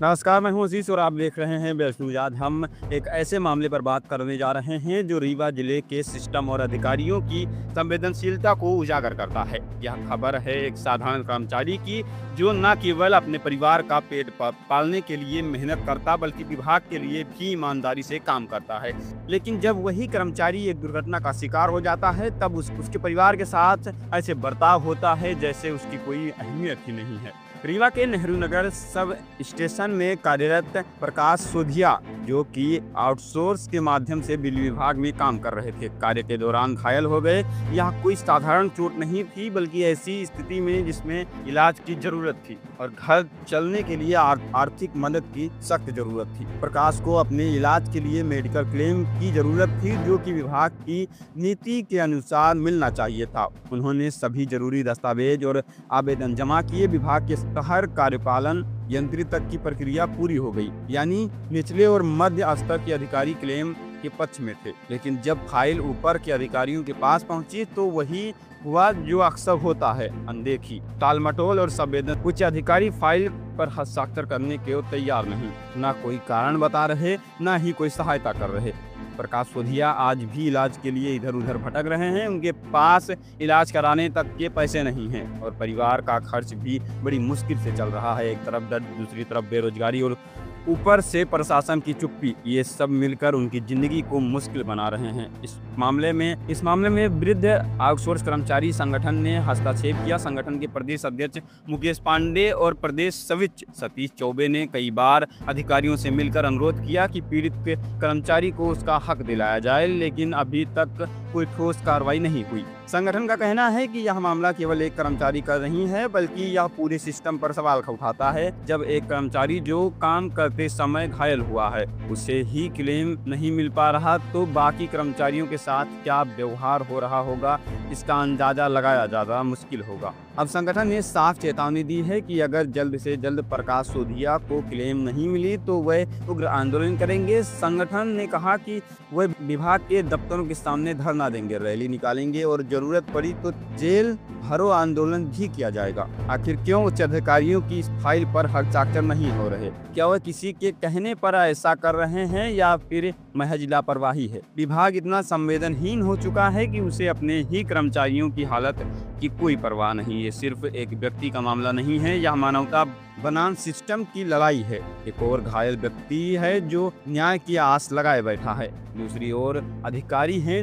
नमस्कार, मैं हूं अजीज और आप देख रहे हैं बेस्ट न्यूज। आज हम एक ऐसे मामले पर बात करने जा रहे हैं जो रीवा जिले के सिस्टम और अधिकारियों की संवेदनशीलता को उजागर करता है। यह खबर है एक साधारण कर्मचारी की जो न केवल अपने परिवार का पेट पालने के लिए मेहनत करता बल्कि विभाग के लिए भी ईमानदारी से काम करता है। लेकिन जब वही कर्मचारी एक दुर्घटना का शिकार हो जाता है तब उसके परिवार के साथ ऐसे बर्ताव होता है जैसे उसकी कोई अहमियत ही नहीं है। रीवा के नेहरू नगर सब स्टेशन में कार्यरत प्रकाश सोधिया जो कि आउटसोर्स के माध्यम से बिजली विभाग में काम कर रहे थे, कार्य के दौरान घायल हो गए। यह कोई साधारण चोट नहीं थी बल्कि ऐसी स्थिति में जिसमें इलाज की जरूरत थी और घर चलने के लिए आर्थिक मदद की सख्त जरूरत थी। प्रकाश को अपने इलाज के लिए मेडिकल क्लेम की जरूरत थी जो कि विभाग की नीति के अनुसार मिलना चाहिए था। उन्होंने सभी जरूरी दस्तावेज और आवेदन जमा किए। विभाग के हर कार्यपालन यंत्री तक की प्रक्रिया पूरी हो गई, यानी निचले और मध्य स्तर के अधिकारी क्लेम के पक्ष में थे। लेकिन जब फाइल ऊपर के अधिकारियों के पास पहुंची तो वही हुआ जो अक्सर होता है, अनदेखी, टालमटोल और संवेदन। कुछ अधिकारी फाइल पर हस्ताक्षर करने के तैयार नहीं, ना कोई कारण बता रहे, ना ही कोई सहायता कर रहे। प्रकाश सोधिया आज भी इलाज के लिए इधर उधर भटक रहे हैं। उनके पास इलाज कराने तक के पैसे नहीं हैं और परिवार का खर्च भी बड़ी मुश्किल से चल रहा है। एक तरफ दर्द, दूसरी तरफ बेरोजगारी और ऊपर से प्रशासन की चुप्पी, ये सब मिलकर उनकी जिंदगी को मुश्किल बना रहे हैं। इस मामले में वृद्ध आउटसोर्स कर्मचारी संगठन ने हस्तक्षेप किया। संगठन के प्रदेश अध्यक्ष मुकेश पांडे और प्रदेश सचिव सतीश चौबे ने कई बार अधिकारियों से मिलकर अनुरोध किया कि पीड़ित कर्मचारी को उसका हक दिलाया जाए, लेकिन अभी तक कोई ठोस कार्रवाई नहीं हुई। संगठन का कहना है कि यह मामला केवल एक कर्मचारी का नहीं है बल्कि यह पूरे सिस्टम पर सवाल उठाता है। जब एक कर्मचारी जो काम करते समय घायल हुआ है उसे ही क्लेम नहीं मिल पा रहा तो बाकी कर्मचारियों के साथ क्या व्यवहार हो रहा होगा, इसका अंदाजा लगाया ज्यादा मुश्किल होगा। अब संगठन ने साफ चेतावनी दी है कि अगर जल्द से जल्द प्रकाश सोधिया को क्लेम नहीं मिली तो वह उग्र आंदोलन करेंगे। संगठन ने कहा कि वह विभाग के दफ्तरों के सामने धरना देंगे, रैली निकालेंगे और जरूरत पड़ी तो जेल भरो आंदोलन भी किया जाएगा। आखिर क्यों उच्च अधिकारियों की इस फाइल पर हस्ताक्षर नहीं हो रहे? क्या वह किसी के कहने पर ऐसा कर रहे हैं या फिर महज लापरवाही है? विभाग इतना संवेदनहीन हो चुका है कि उसे अपने ही कर्मचारियों की हालत की कोई परवाह नहीं। ये सिर्फ एक व्यक्ति का मामला नहीं है, यह मानवता बनाम सिस्टम की लड़ाई है। एक और घायल व्यक्ति है जो न्याय की आस लगाए बैठा है, दूसरी ओर अधिकारी हैं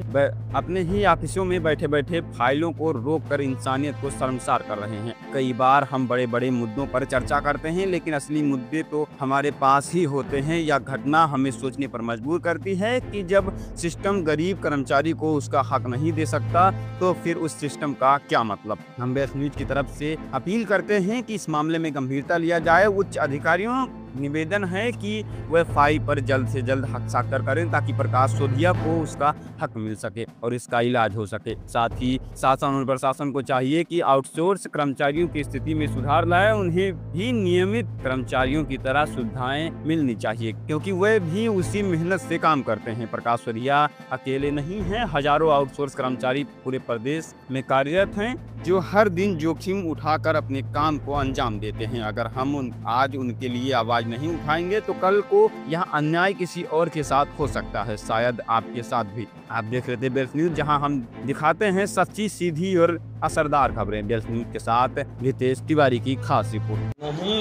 अपने ही ऑफिसों में बैठे बैठे फाइलों को रोककर इंसानियत को शर्मसार कर रहे हैं। कई बार हम बड़े बड़े मुद्दों पर चर्चा करते हैं लेकिन असली मुद्दे तो हमारे पास ही होते हैं। यह घटना हमें सोचने पर मजबूर करती है कि जब सिस्टम गरीब कर्मचारी को उसका हक नहीं दे सकता तो फिर उस सिस्टम का क्या मतलब। हम बेस्ट न्यूज की तरफ से अपील करते हैं कि इस मामले में गंभीरता लिया जाए। उच्च अधिकारियों निवेदन है कि वह फाइल पर जल्द से जल्द हस्ताक्षर करें ताकि प्रकाश सोधिया को उसका हक मिल सके और इसका इलाज हो सके। साथ ही शासन और प्रशासन को चाहिए कि आउटसोर्स कर्मचारियों की स्थिति में सुधार लाए। उन्हें भी नियमित कर्मचारियों की तरह सुविधाएं मिलनी चाहिए क्योंकि वह भी उसी मेहनत से काम करते हैं। प्रकाश सोधिया अकेले नहीं हैं, हजारों आउटसोर्स कर्मचारी पूरे प्रदेश में कार्यरत हैं जो हर दिन जोखिम उठाकर अपने काम को अंजाम देते हैं। अगर हम आज उनके लिए आवाज नहीं उठाएंगे तो कल को यह अन्याय किसी और के साथ हो सकता है, शायद आपके साथ भी। आप देख रहे थे बेस्ट न्यूज, जहां हम दिखाते हैं सच्ची, सीधी और असरदार खबरें। बेस्ट न्यूज के साथ रितेश तिवारी की खास रिपोर्ट। नहीं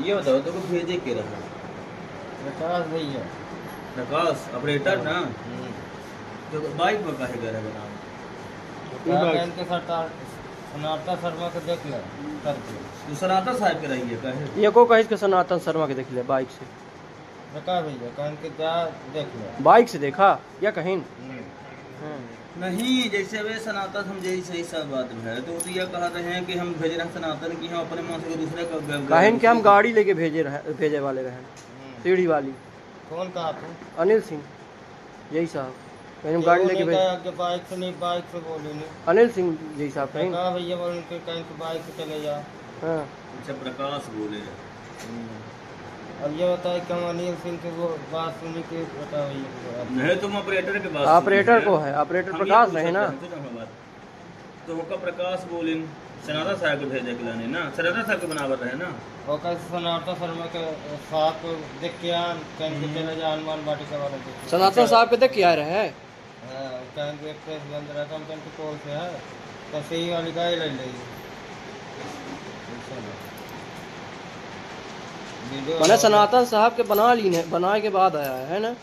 ये बताओ तो भेजे के रहा प्रकाश भैया, प्रकाश ऑपरेटर ना, तो बाइक में काहे गए बना इनके सरकार सनातन शर्मा के देख ले करके तो सनातन साहब के रही है काहे ये को कहिस के सनातन शर्मा के देख ले बाइक से। प्रकाश भैया कहीं के जा देख ले बाइक से देखा या कहीं नहीं, जैसे वे सनातन हम जैसे सही सब बात है तो ये कह रहे हैं कि हम भेज रहे हैं सनातन की, हम अपने मन से दूसरे का कहीं के हम गाड़ी लेके भेजे वाले रहे सीढ़ी वाली। कौन कहा तू? अनिल सिंह, यही साहब कहीं हम गाड़ी लेके भेजे। बाइक से नहीं, बाइक से बोले नहीं। अनिल सिंह यही साहब कहीं भैया बोल के कहीं के बाइक से चले जा। हाँ अच्छा प्रकाश बोले। अब ये बताए कि हम अनिल सिंह की वो बात सुनी के बता भैया नहीं, तुम ऑपरेटर के बात ऑपरेटर को है, ऑपरेटर प्रकाश रहे ना तो होगा प्रकाश बोले सनातन साहब के भेजे के लाने ना, सनातन साहब के बनावर रहे ना। और कैसे सनातन शर्मा के साथ को देख के आन कहीं के चले जा हनुमान वाटिका वाले देख सनातन साहब के देख के आ रहे हैं। हाँ कहीं के एक्सप्रेस बंद रहता हम कहीं कॉल से है तो सही वाली गाय ले ली मैंने सनातन साहब के बना ली है, बनाए के बाद आया है ना।